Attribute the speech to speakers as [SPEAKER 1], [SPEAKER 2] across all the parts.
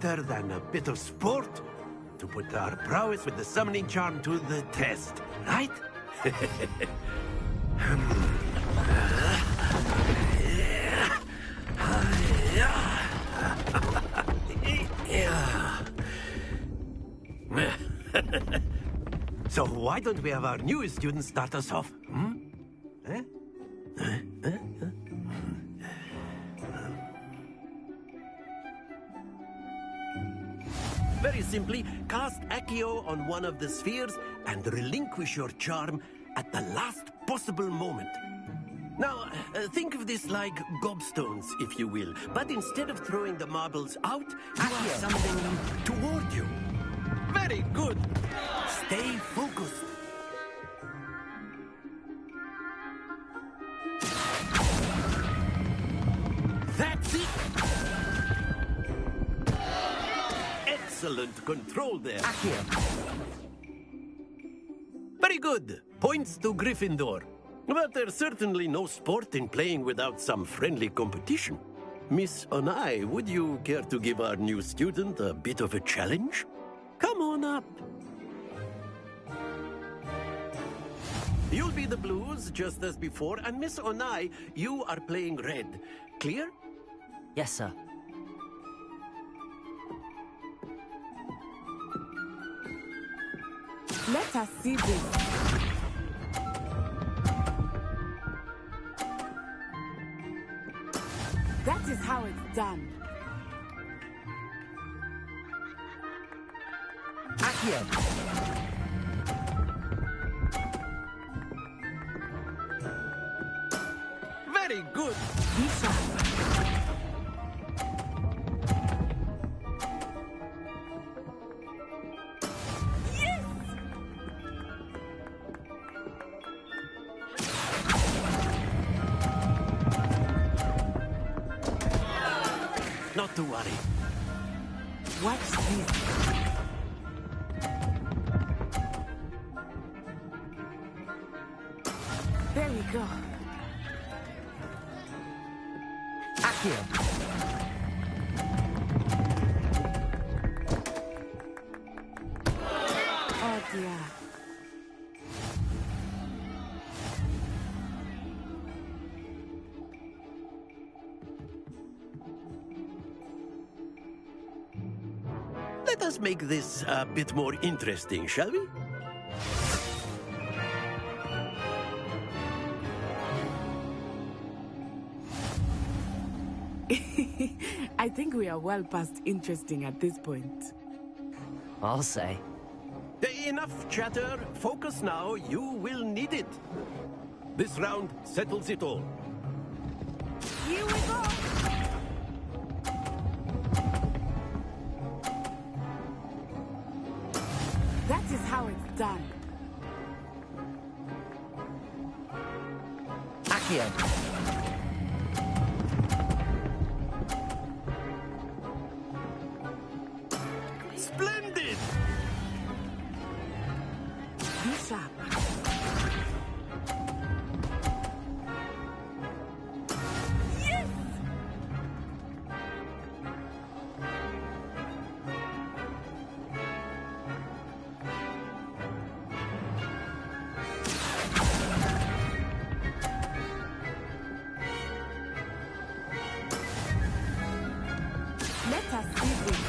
[SPEAKER 1] better than a bit of sport to put our prowess with the summoning charm to the test, right? So why don't we have our newest student start us off? Very simply, cast Accio on one of the spheres and relinquish your charm at the last possible moment. Now, think of this like gobstones, if you will. But instead of throwing the marbles out, you are summoning them toward you. Very good. Stay focused. That's it. Excellent control there. Very good. Points to Gryffindor. But there's certainly no sport in playing without some friendly competition. Miss Onai, would you care to give our new student a bit of a challenge? Come on up. You'll be the blues, just as before, and Miss Onai, you are playing red. Clear?
[SPEAKER 2] Yes, sir.
[SPEAKER 3] Let us see this. That is how it's done.
[SPEAKER 2] Accio.
[SPEAKER 1] Very good.
[SPEAKER 3] Be sharp.
[SPEAKER 1] Not to worry.
[SPEAKER 3] Watch this. There we go.
[SPEAKER 2] Accio.
[SPEAKER 3] Oh dear.
[SPEAKER 1] Let us make this a bit more interesting, shall we?
[SPEAKER 3] I think we are well past interesting at this point.
[SPEAKER 2] I'll say.
[SPEAKER 1] Enough chatter. Focus now. You will need it. This round settles it all.
[SPEAKER 3] Here we go. That is how it's done.
[SPEAKER 2] Accio.
[SPEAKER 1] Splendid!
[SPEAKER 3] Be sharp. Yes! Let us see this.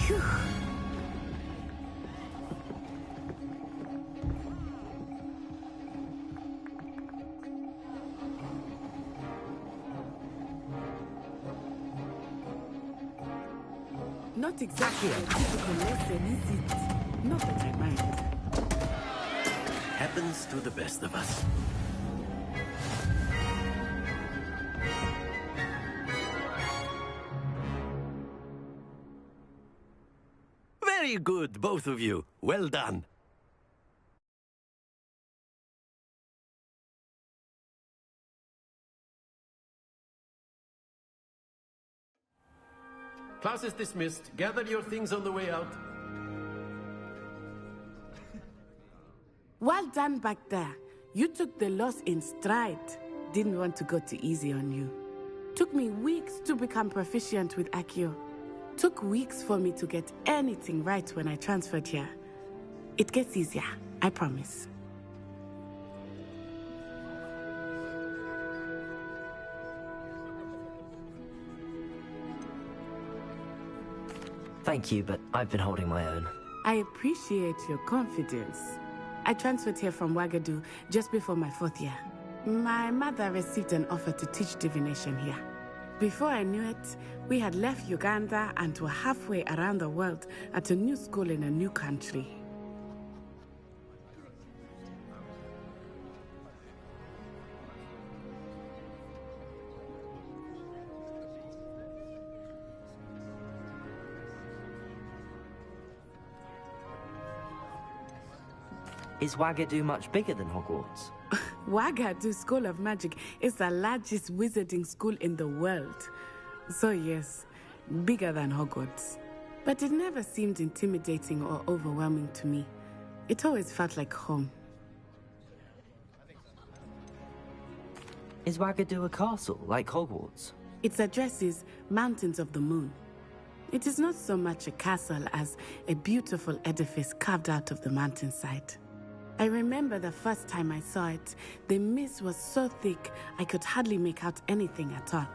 [SPEAKER 3] Phew. Not exactly a typical lesson, is it? Not that I mind.
[SPEAKER 1] Happens to the best of us. Very good, both of you. Well done. Class is dismissed. Gather your things on the way out.
[SPEAKER 3] Well done back there. You took the loss in stride. didn't want to go too easy on you. Took me weeks to become proficient with Accio. Took weeks for me to get anything right when I transferred here. It gets easier, I promise.
[SPEAKER 2] Thank you, but I've been holding my own.
[SPEAKER 3] I appreciate your confidence. I transferred here from Wagadu just before my 4th year. My mother received an offer to teach divination here. Before I knew it, we had left Uganda and were halfway around the world at a new school in a new country.
[SPEAKER 2] Is Wagadu much bigger than Hogwarts?
[SPEAKER 3] Wagadu School of Magic is the largest wizarding school in the world. So yes, bigger than Hogwarts. But it never seemed intimidating or overwhelming to me. It always felt like home.
[SPEAKER 2] Is Wagadu a castle, like Hogwarts?
[SPEAKER 3] Its address is Mountains of the Moon. It is not so much a castle as a beautiful edifice carved out of the mountainside. I remember the first time I saw it, the mist was so thick I could hardly make out anything at all.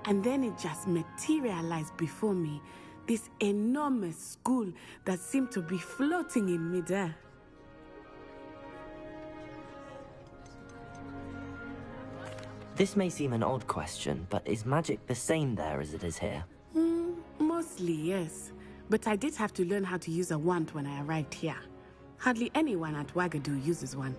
[SPEAKER 3] And then it just materialized before me, this enormous school that seemed to be floating in midair.
[SPEAKER 2] This may seem an odd question, but is magic the same there as it is here?
[SPEAKER 3] Mostly, yes. But I did have to learn how to use a wand when I arrived here. Hardly anyone at Wagadu uses one.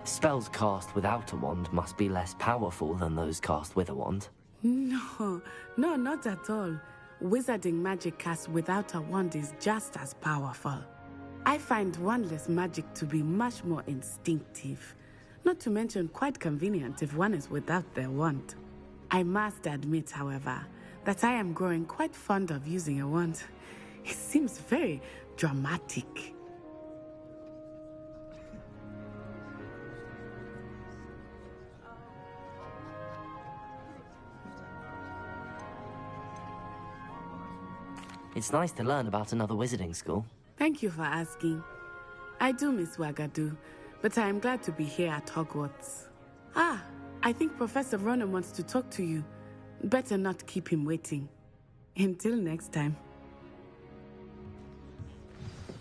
[SPEAKER 2] Spells cast without a wand must be less powerful than those cast with a wand.
[SPEAKER 3] No, not at all. Wizarding magic cast without a wand is just as powerful. I find wandless magic to be much more instinctive. Not to mention quite convenient if one is without their wand. I must admit, however, that I am growing quite fond of using a wand. It seems very dramatic.
[SPEAKER 2] It's nice to learn about another wizarding school.
[SPEAKER 3] Thank you for asking. I do miss Wagadu, but I am glad to be here at Hogwarts. I think Professor Ronan wants to talk to you. Better not keep him waiting. Until next time.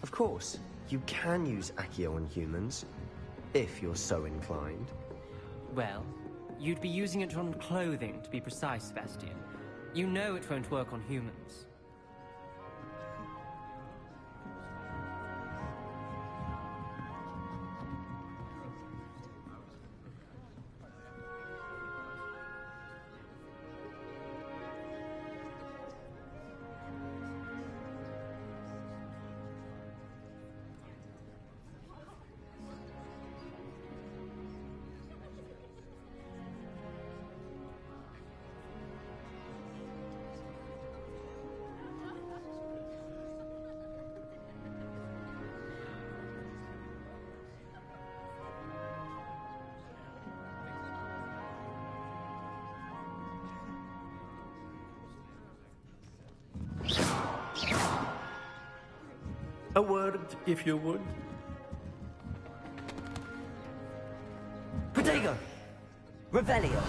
[SPEAKER 4] Of course, you can use Accio on humans, if you're so inclined.
[SPEAKER 5] Well, you'd be using it on clothing, to be precise, Sebastian. You know it won't work on humans.
[SPEAKER 1] A word, if you would.
[SPEAKER 2] Protego! Revelio!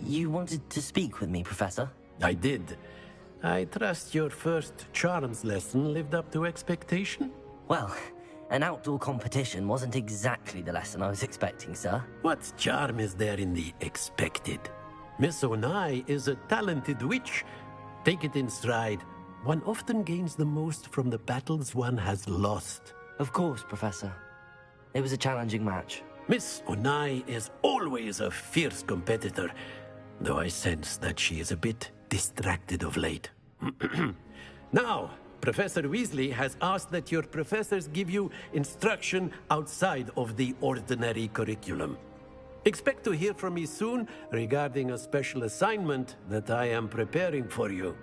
[SPEAKER 2] You wanted to speak with me, Professor?
[SPEAKER 1] I did. I trust your first charms lesson lived up to expectation?
[SPEAKER 2] Well, an outdoor competition wasn't exactly the lesson I was expecting, sir.
[SPEAKER 1] What charm is there in the expected? Miss Onai is a talented witch. Take it in stride. One often gains the most from the battles one has lost.
[SPEAKER 2] Of course, Professor. It was a challenging match.
[SPEAKER 1] Miss Onai is always a fierce competitor, though I sense that she is a bit distracted of late. Now, Professor Weasley has asked that your professors give you instruction outside of the ordinary curriculum. Expect to hear from me soon regarding a special assignment that I am preparing for you.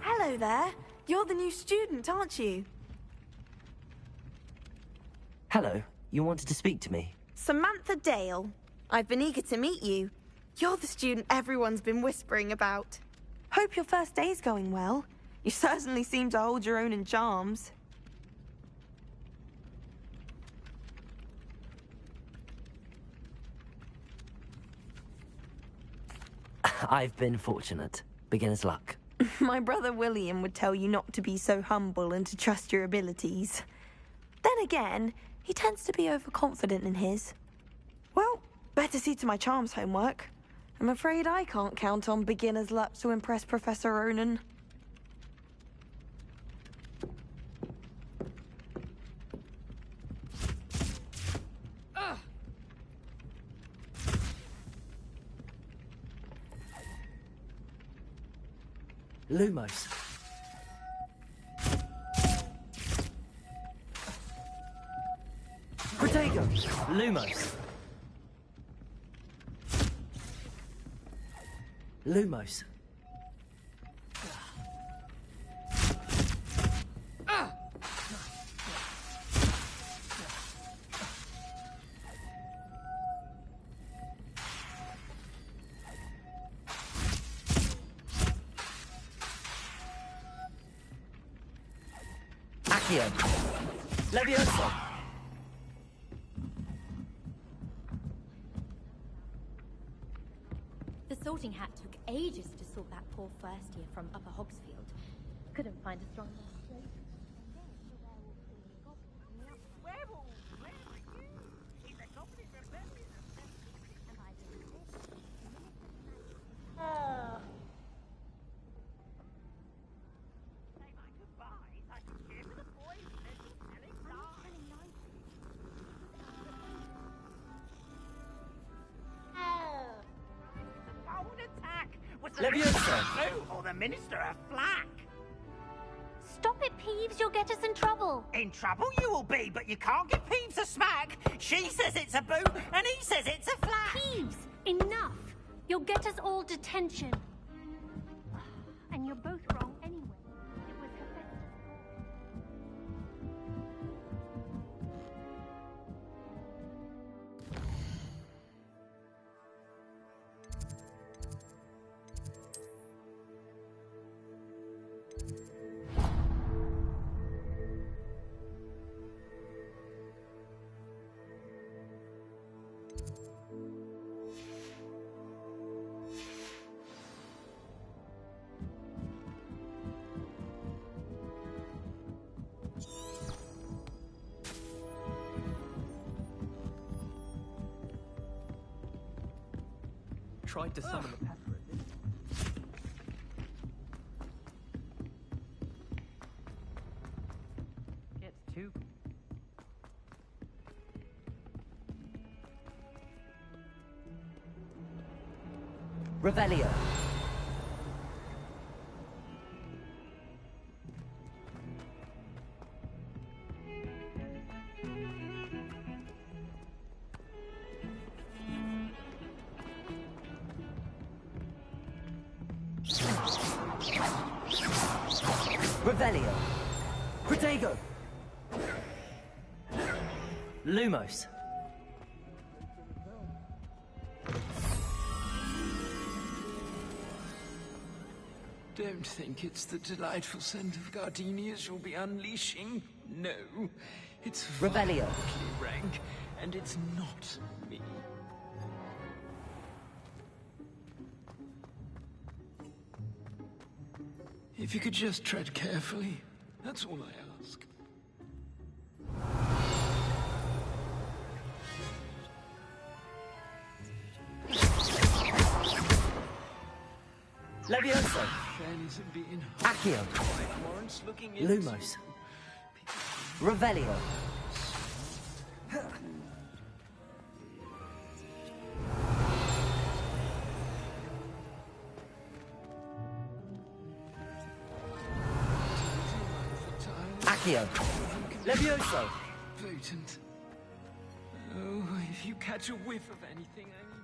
[SPEAKER 6] Hello there. You're the new student, aren't you?
[SPEAKER 2] Hello. You wanted to speak to me?
[SPEAKER 6] Samantha Dale. I've been eager to meet you. You're the student everyone's been whispering about. Hope your first day's going well. You certainly seem to hold your own in charms.
[SPEAKER 2] I've been fortunate. Beginner's luck.
[SPEAKER 6] My brother William would tell you not to be so humble and to trust your abilities. Then again, he tends to be overconfident in his. Well, better see to my charms homework. I'm afraid I can't count on beginner's luck to impress Professor Ronan.
[SPEAKER 2] Lumos. Protego. Lumos. Lumos. Accio. Levioso.
[SPEAKER 7] The sorting hat took ages to sort that poor first year from Upper Hogsfield. Couldn't find a strong enough slate.
[SPEAKER 2] Levioso.
[SPEAKER 8] Or the Minister of Flack.
[SPEAKER 7] Stop it, Peeves, you'll get us in trouble.
[SPEAKER 8] In trouble you will be, but you can't give Peeves a smack. She says it's a boo, and he says it's a flack.
[SPEAKER 7] Peeves, enough. You'll get us all detention. And you're both wrong anyway. It was Hephaestus'
[SPEAKER 5] Tried to summon the pepper. Gets two.
[SPEAKER 2] Revelio. Revelio. Protego. Lumos.
[SPEAKER 9] Don't think it's the delightful scent of gardenias you'll be unleashing. No, it's
[SPEAKER 2] Revelio.
[SPEAKER 9] violently rank, and it's not me. If you could just tread carefully, that's all I ask.
[SPEAKER 2] Levioso.
[SPEAKER 9] Fairness of being
[SPEAKER 2] Accio.
[SPEAKER 9] warrants looking into.
[SPEAKER 2] Lumos. Revelio. Accio. Levioso.
[SPEAKER 9] Potent. Oh, if you catch a whiff of anything, I mean...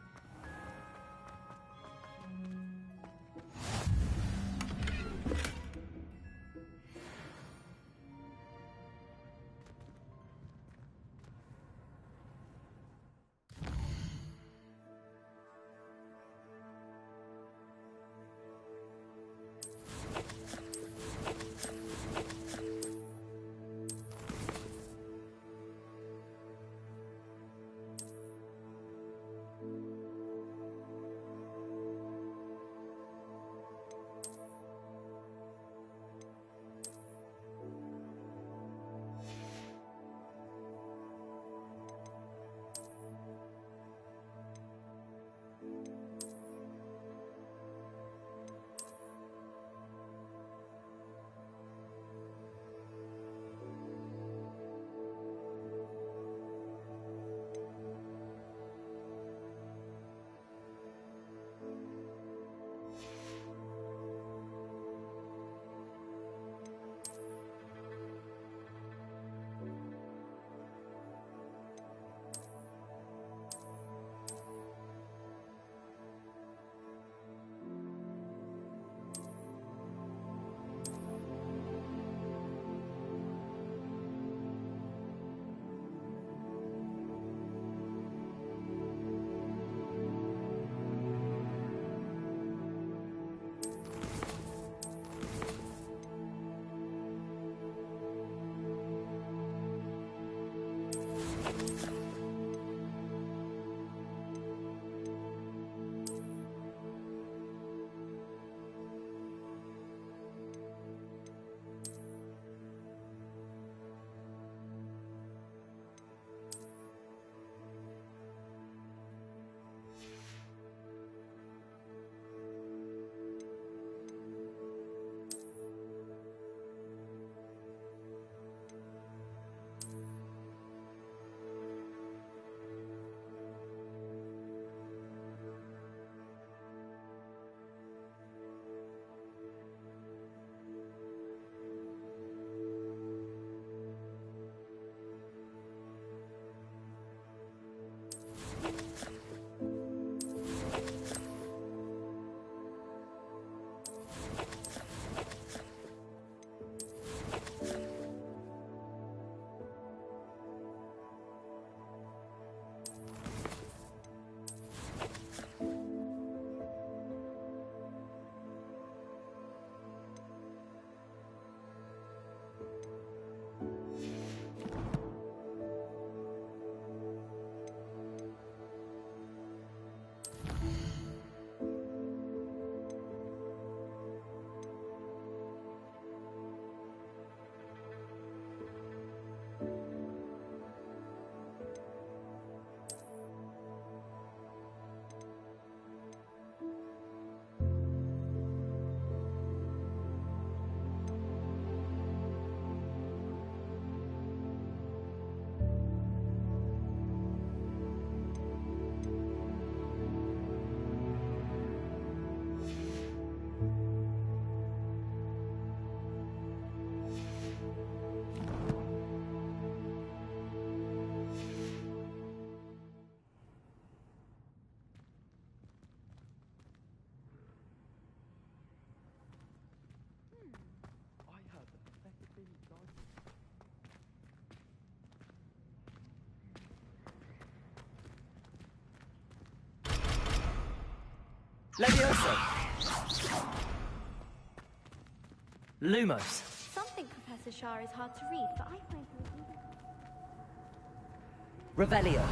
[SPEAKER 5] Leviosa! Lumos.
[SPEAKER 10] Something Professor Shah is hard to read, but I find him...
[SPEAKER 2] Revelio.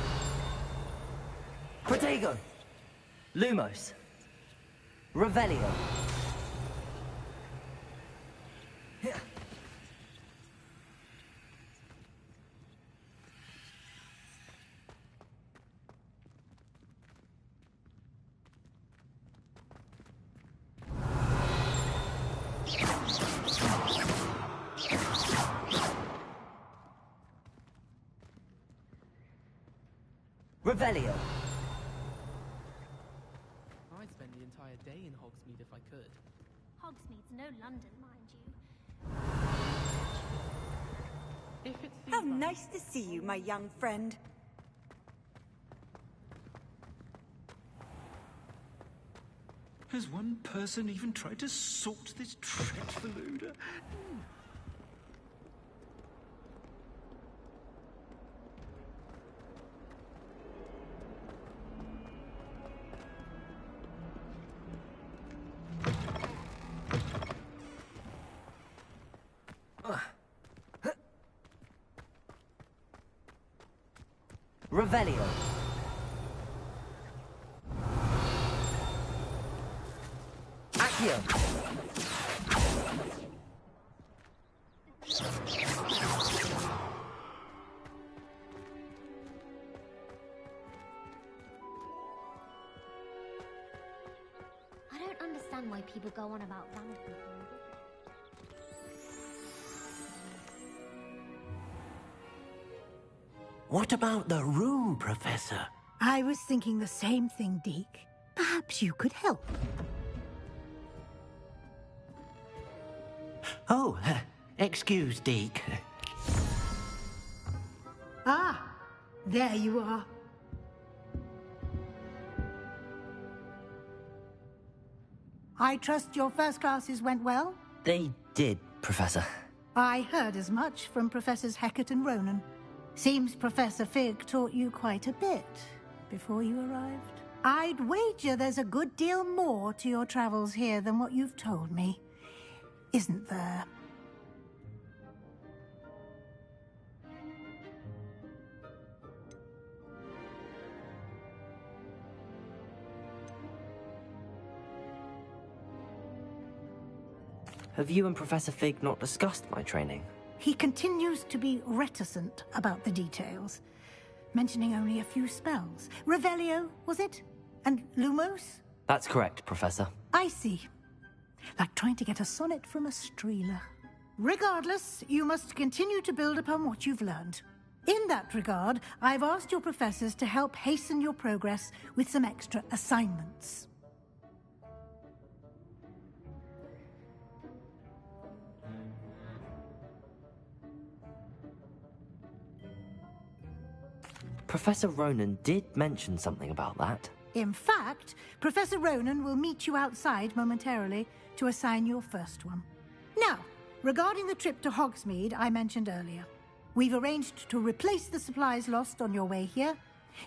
[SPEAKER 2] Protego. Lumos. Revelio. Revelio.
[SPEAKER 11] I'd spend the entire day in Hogsmeade if I could.
[SPEAKER 7] Hogsmeade's no London, mind you.
[SPEAKER 11] If it
[SPEAKER 12] How nice to see you, my young friend.
[SPEAKER 9] Has one person even tried to sort this dreadful odor?
[SPEAKER 2] Revelio. Accio.
[SPEAKER 7] I don't understand why people go on about vampires.
[SPEAKER 1] What about the room, Professor?
[SPEAKER 13] I was thinking the same thing, Deke. Perhaps you could help.
[SPEAKER 1] Oh, excuse, Deke.
[SPEAKER 13] Ah, there you are. I trust your first classes went well?
[SPEAKER 2] They did, Professor.
[SPEAKER 13] I heard as much from Professors Hecat and Ronan. Seems Professor Fig taught you quite a bit before you arrived. I'd wager there's a good deal more to your travels here than what you've told me. Isn't there?
[SPEAKER 2] Have you and Professor Fig not discussed my training?
[SPEAKER 13] He continues to be reticent about the details, mentioning only a few spells. Revelio, was it? And Lumos?
[SPEAKER 2] That's correct, Professor.
[SPEAKER 13] I see. Like trying to get a sonnet from a streeler. Regardless, you must continue to build upon what you've learned. In that regard, I've asked your professors to help hasten your progress with some extra assignments.
[SPEAKER 2] Professor Ronan did mention something about that.
[SPEAKER 13] In fact, Professor Ronan will meet you outside momentarily to assign your first one. Now, regarding the trip to Hogsmeade I mentioned earlier, we've arranged to replace the supplies lost on your way here,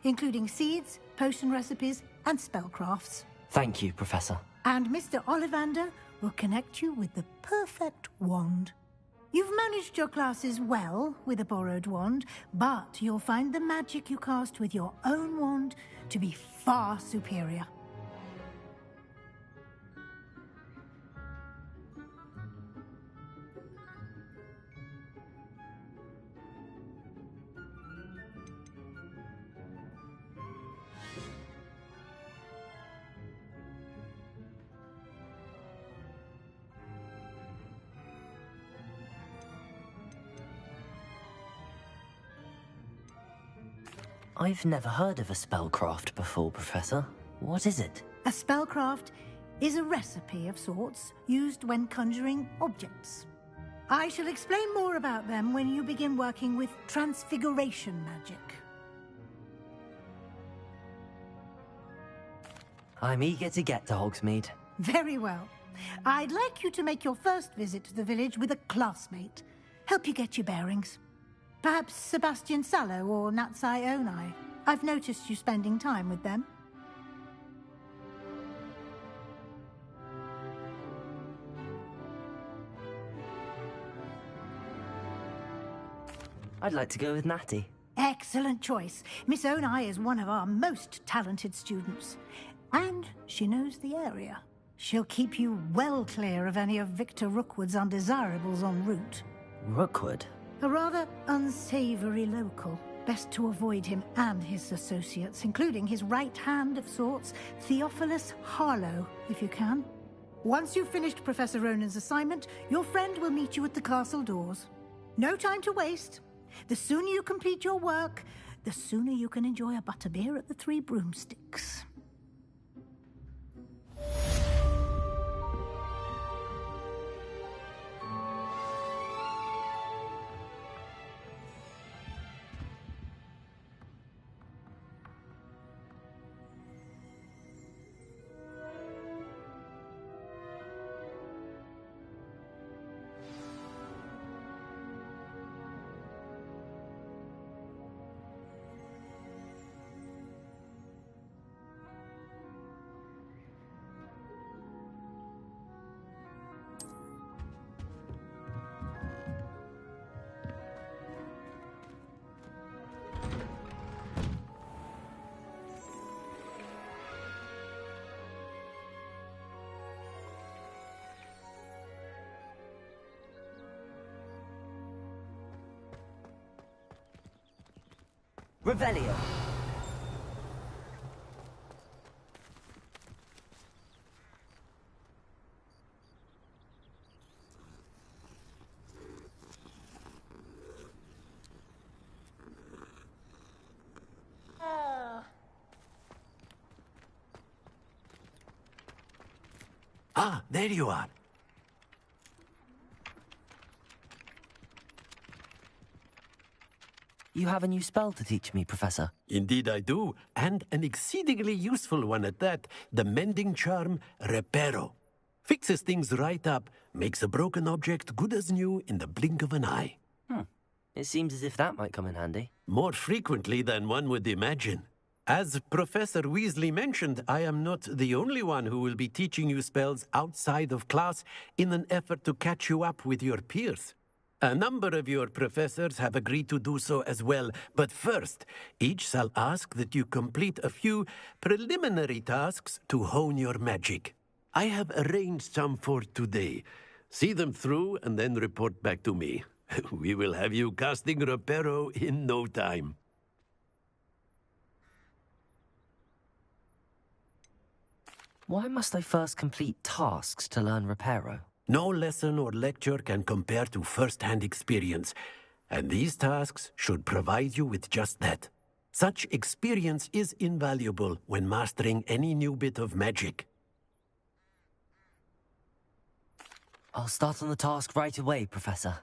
[SPEAKER 13] including seeds, potion recipes, and spellcrafts.
[SPEAKER 2] Thank you, Professor.
[SPEAKER 13] And Mr. Ollivander will connect you with the perfect wand. You've managed your classes well with a borrowed wand, but you'll find the magic you cast with your own wand to be far superior.
[SPEAKER 2] I've never heard of a spellcraft before, Professor. What is it?
[SPEAKER 13] A spellcraft is a recipe of sorts used when conjuring objects. I shall explain more about them when you begin working with transfiguration magic.
[SPEAKER 2] I'm eager to get to Hogsmeade.
[SPEAKER 13] Very well. I'd like you to make your first visit to the village with a classmate. Help you get your bearings. Perhaps Sebastian Sallow or Natsai Onai. I've noticed you spending time with them.
[SPEAKER 2] I'd like to go with Natty.
[SPEAKER 13] Excellent choice. Miss Onai is one of our most talented students. And she knows the area. She'll keep you well clear of any of Victor Rookwood's undesirables en route.
[SPEAKER 2] Rookwood?
[SPEAKER 13] A rather unsavory local. Best to avoid him and his associates, including his right hand of sorts, Theophilus Harlow, if you can. Once you've finished Professor Ronan's assignment, your friend will meet you at the castle doors. No time to waste. The sooner you complete your work, the sooner you can enjoy a butterbeer at the Three Broomsticks.
[SPEAKER 2] Revelio!
[SPEAKER 1] Ah, there you are.
[SPEAKER 2] You have a new spell to teach me, Professor.
[SPEAKER 1] Indeed I do, and an exceedingly useful one at that. The mending charm, Reparo. Fixes things right up, makes a broken object good as new in the blink of an eye.
[SPEAKER 2] It seems as if that might come in handy.
[SPEAKER 1] More frequently than one would imagine. As Professor Weasley mentioned, I am not the only one who will be teaching you spells outside of class in an effort to catch you up with your peers. A number of your professors have agreed to do so as well, but first, each shall ask that you complete a few preliminary tasks to hone your magic. I have arranged some for today. See them through and then report back to me. We will have you casting Reparo in no time.
[SPEAKER 2] Why must I first complete tasks to learn Reparo?
[SPEAKER 1] No lesson or lecture can compare to first-hand experience, and these tasks should provide you with just that. Such experience is invaluable when mastering any new bit of magic.
[SPEAKER 2] I'll start on the task right away, Professor.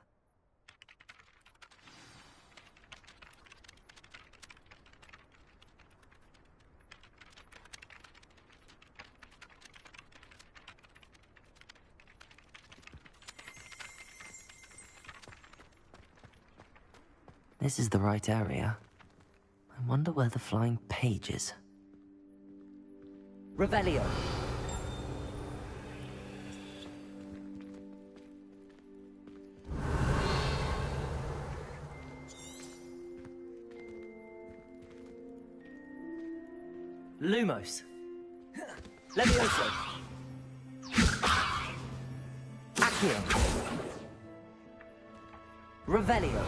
[SPEAKER 2] This is the right area. I wonder where the flying page is. Revelio! Lumos! Levioso! Accio! Revelio!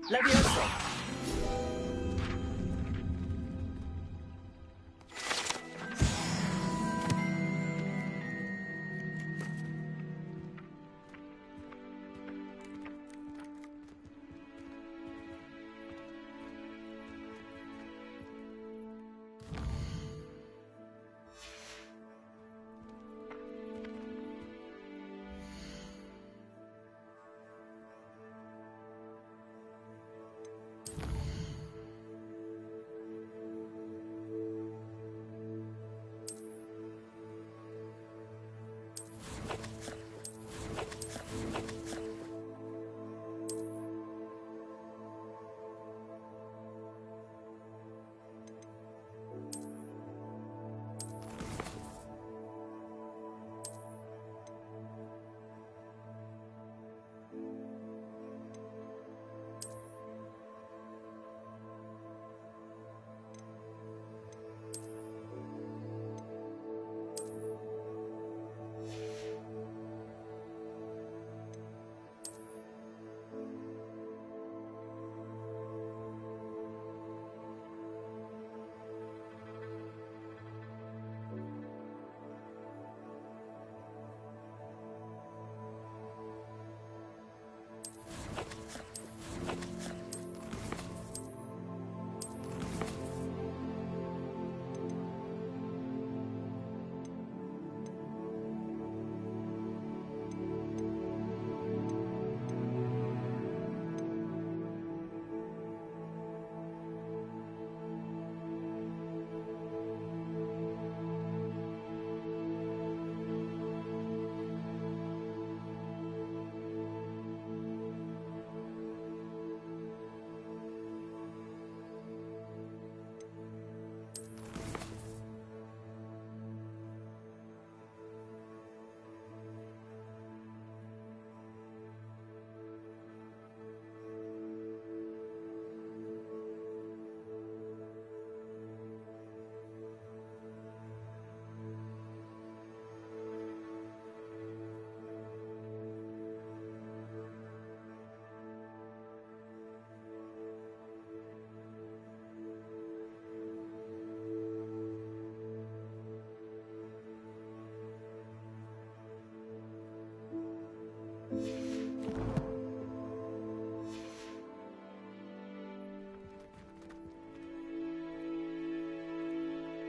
[SPEAKER 2] Levioso!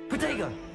[SPEAKER 2] Protego!